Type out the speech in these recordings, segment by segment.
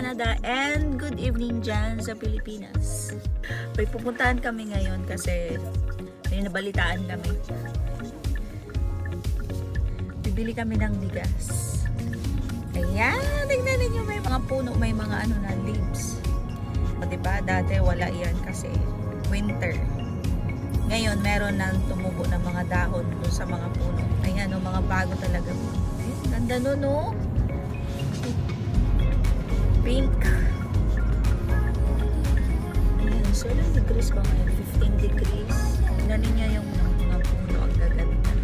Canada and good evening dyan sa Pilipinas. May pupuntahan kami ngayon kasi may nabalitaan kami. Bibili kami ng bigas. Ayan, tingnan ninyo, may mga puno, may mga ano na, leaves. O diba, dati wala yan kasi winter. Ngayon, meron nang tumubo ng mga dahon doon sa mga puno. Ayan, o, mga bago talaga. Ayan, ganda nun, no? Pink. Ayan, so ilang degrees ba ngayon? 15 degrees. Tingnan niya yung mga puno, ang gaganda.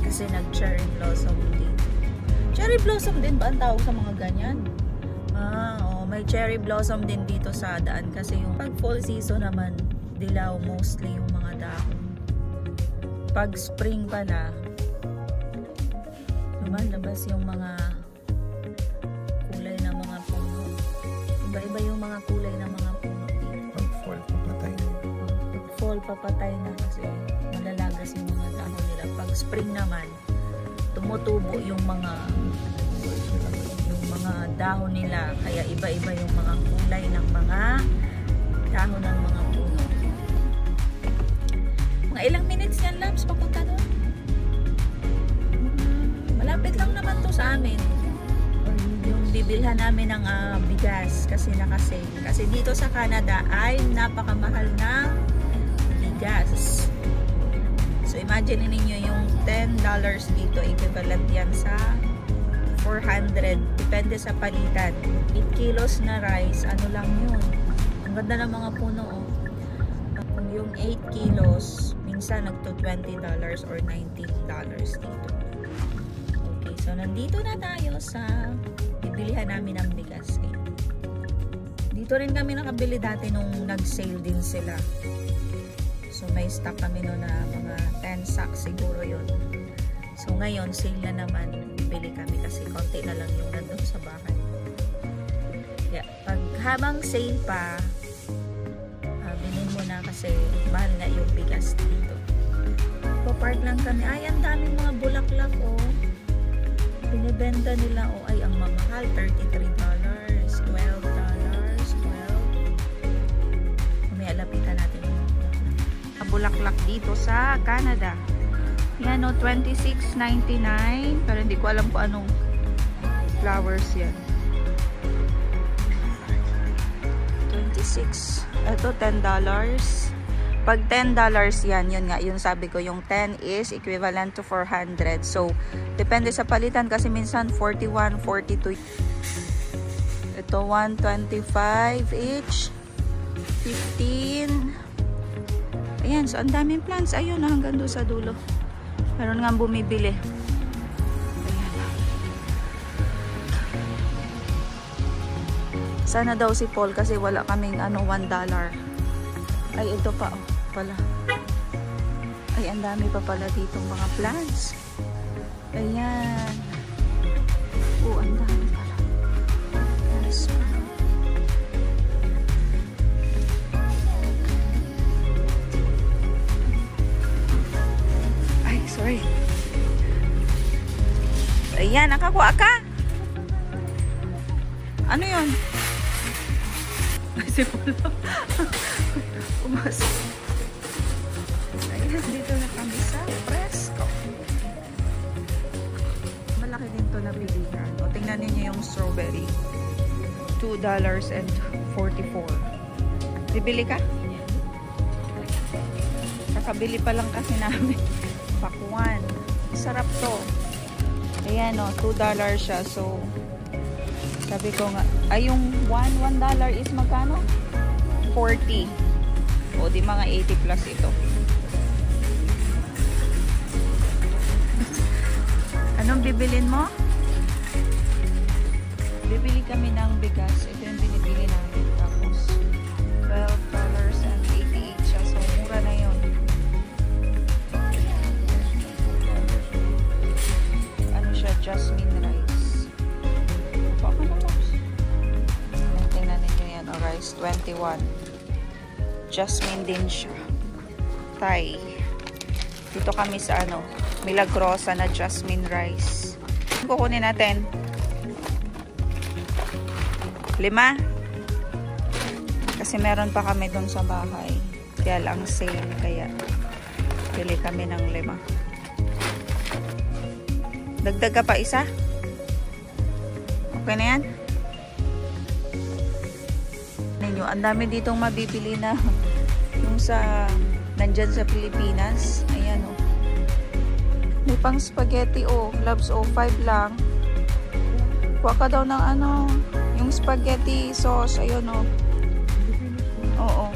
Kasi nag-cherry blossom din. Cherry blossom din ba ang tawag sa mga ganyan? May cherry blossom din dito sa daan kasi yung pag fall season naman, dilaw mostly yung mga dahon. Pag spring pa na, lumalabas yung mga kulay ng mga puno. Iba-iba yung mga kulay ng mga puno dito. Pag fall, papatay na. Pag fall, papatay na kasi malalagas yung mga dahon nila. Pag spring naman, tumutubo yung mga dahon nila. Kaya iba-iba yung mga kulay ng mga dahon ng mga puno. Mga ilang minutes yan, Labs, papunta doon? Malapit lang naman to sa amin. Yung bibilhan namin ng bigas kasi naka-sale. Kasi dito sa Canada ay napakamahal ng bigas. So imagine ninyo yung $10 dito, equivalent yan sa 400. Depende sa palitan. 8 kilos na rice, ano lang yun. Ang ganda ng mga puno, oh. Kung yung 8 kilos, minsan nagto $20 or $19 dito. Okay, so nandito na tayo sa bibilihan namin ng bigas. Okay. Dito rin kami nakabili dati nung nag-sale din sila. So may stock kami no na mga 10 sacks siguro yun. So ngayon, sale na naman, bibili kami kasi konti na lang yung nandun sa bahay. Yeah, pag habang sale pa, bilhin mo na kasi mahal na yung bigas dito. Papark lang kami. Ay, ang daming mga bulaklak, oh. Binibenta nila, oh. Ay, ang mamahal, $33, $12. May alapitan natin yung bulaklak dito sa Canada. Yan, o, $26.99. Pero hindi ko alam kung anong flowers yan. 26. Ito, $10. Pag $10 yan, yun nga, yun sabi ko, yung 10 is equivalent to 400. So, depende sa palitan kasi minsan 41, 42. Ito, 125 each. 15. Ayan, so ang daming plants. Ayun, hanggang doon sa dulo. Meron nga bumibili. Ayan. Sana daw si Paul kasi wala kaming $1. Ay, ito pa, oh, pala. Ay, ang dami pa pala ditong mga plants. Ayan. Oh, ang dami pala. Nice. Sorry. Ayan, nakakuha ka. Ano yun? Kasi pula. Umasok. Ayan, dito na kami sa Fresco. Malaki din to na bilihan. O, tingnan niyo yung strawberry. $2.44. Bibili ka? Kakabili pa lang kasi namin. Pakwan. Sarap to. Ayan, o, $2 siya. So, sabi ko nga, ay yung $1 is magkano? 40. O, di mga 80 plus ito. Anong bibilin mo? Bibili kami ng bigas. Ito yung binibili namin. Tapos, $12.88 siya. So, mura na yun. Jasmine rice. Baka na lang. Tingnan ninyo yan. O, rice 21. Jasmine din siya. Thai. Dito kami sa Milagrosa na jasmine rice. Kukunin natin. 5. Kasi meron pa kami doon sa bahay. Kaya lang sale. Kaya pili kami ng 5. Dagdag ka pa isa? Okay na yan? Ninyo, ang dami ditong mabibili na yung sa nandyan sa Pilipinas. Ayan o. May pang spaghetti o. Loves o. 5 lang. Kuha ka daw ng ano. Yung spaghetti sauce. Ayun o. Oo.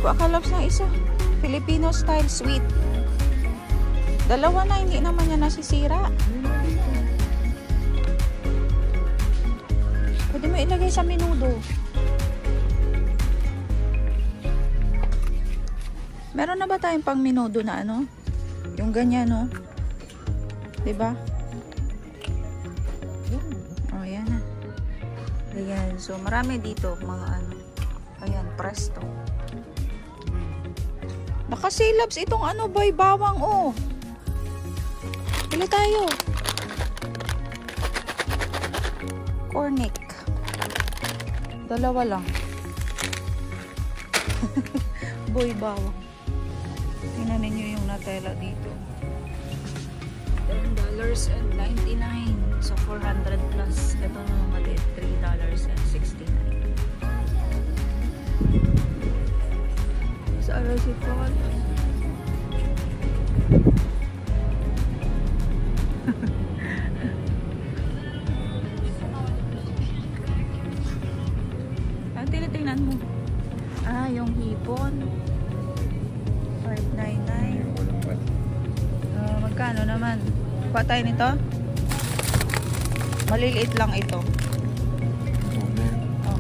Kuha ka loves ng isa. Filipino style sweet. 2 na. Hindi naman yan nasisira. Pwede mo ilagay sa menudo. Meron na ba tayong pang menudo na ano? Yung ganyan, no? Diba? Oh, yan na. Ayan. So, marami dito. Mga ano. Ayan, presto. Nakasilabs itong ano, boy, bawang, oh. Pili tayo. Cornic. 2 lang. Boy, bawang. Tingnan ninyo yung Nutella dito. $10.99. So, 400 plus. Ito na maliit. $3.69. Sa si Paul. Ang tinitingnan mo. Yung hipon. 599. Magkano naman? Kuha tayo nito? Maliliit lang ito. Oh.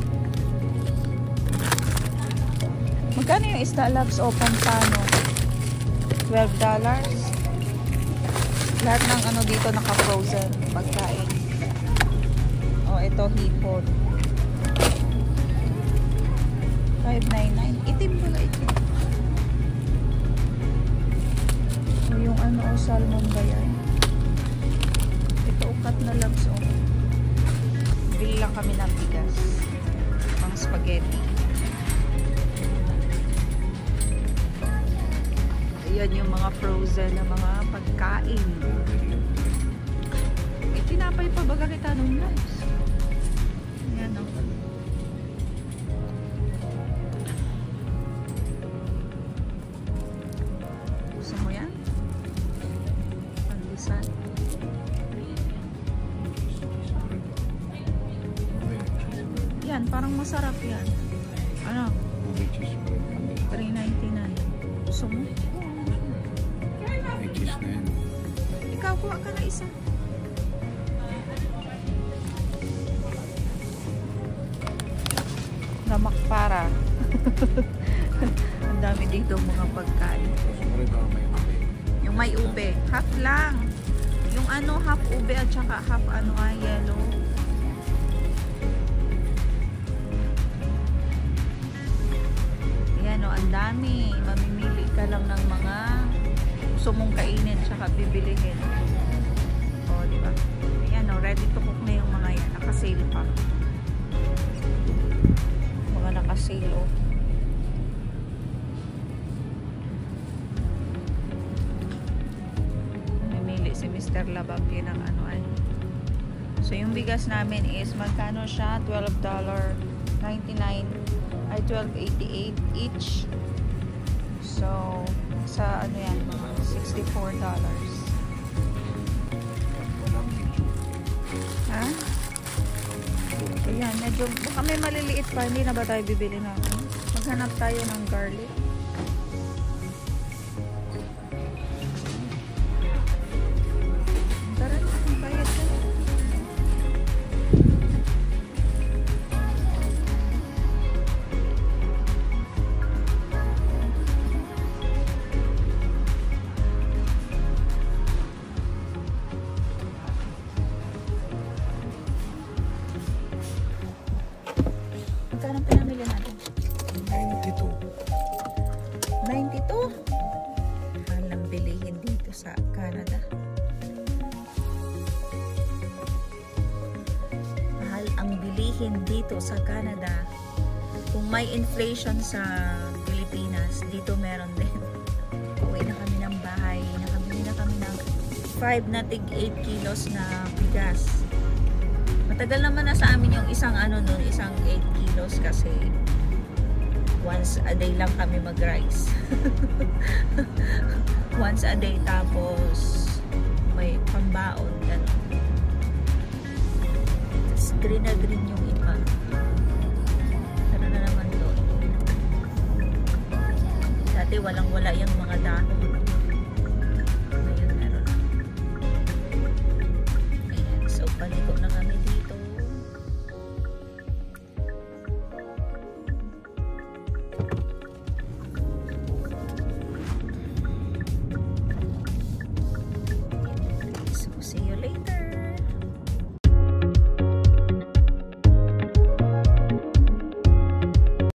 Magkano yung isda loves o pampano? $12. Lahat ng ano dito naka-frozen pagkain. Oh, ito hipon. 599. Itim pala ito. So, yung ano, salmon ba yan? Ito, ukat na loves, oh. Bili lang kami ng bigas. Pang spaghetti. Ayan yung mga frozen na mga pagkain. Tinapay pa baga kita nung loves. Ayan, oh. Gusto mo yan? Pandisan. Yan, parang masarap yan. Ano? $3.99. Gusto mo? Ikaw, kuha ka na isa. Lamak para. Ang dami dito mga pagkain. Yung may ube. Half lang. Yung ano, half ube at saka half ano yellow. Ayan o, ang dami. Mamimili ka lang ng mga gusto mong kainin tsaka bibilihin. O, diba? Ayan o, ready to cook na yung mga yan. Nakasale pa. Mga nakasale o. Namili si Mr. Labaki ng ano ay. So, yung bigas namin is magkano siya? $12.99 ay $12.88 each. So, sa ano yan? $64. Ha? Ayan, medyo, baka may maliliit pa. Hindi na ba tayo bibili na? Maghanap tayo ng garlic. Tara na, bayad ka. Magkano pinamili natin? Ito. bilihin dito sa Canada. Kung may inflation sa Pilipinas, dito meron din. Uwi na kami ng bahay, nakabili na kami ng 5 na tig 8 kilos na bigas. Matagal naman na sa amin yung isang isang 8 kilos kasi once a day lang kami mag-rice. Once a day, tapos may pambaon, gano'n. Tapos green na green yung iba. Pero na naman doon. Dati walang wala yung mga dahon.